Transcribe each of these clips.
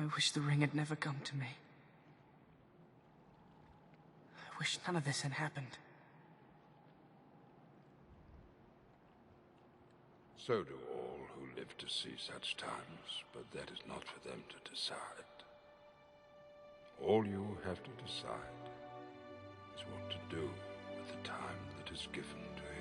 I wish the ring had never come to me. I wish none of this had happened. So do all who live to see such times, but that is not for them to decide. All you have to decide is what to do with the time that is given to you.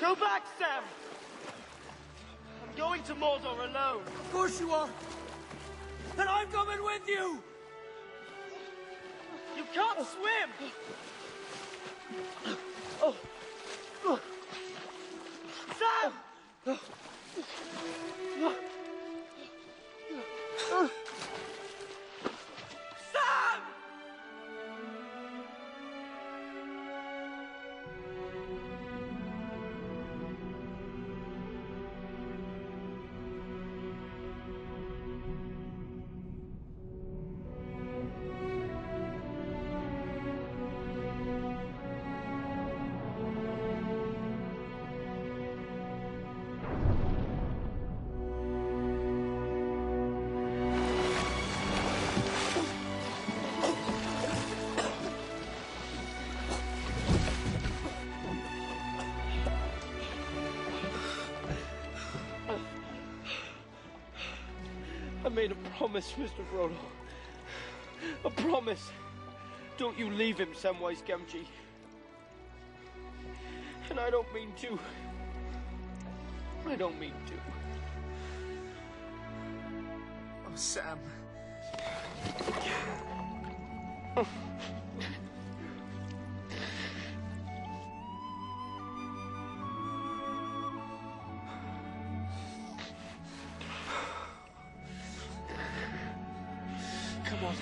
Go back, Sam! I'm going to Mordor alone. Of course you are. And I'm coming with you! You can't swim! Sam! Sam! I made a promise, Mr. Frodo. A promise. Don't you leave him, Samwise Gamgee. And I don't mean to. I don't mean to. Oh, Sam. Come on.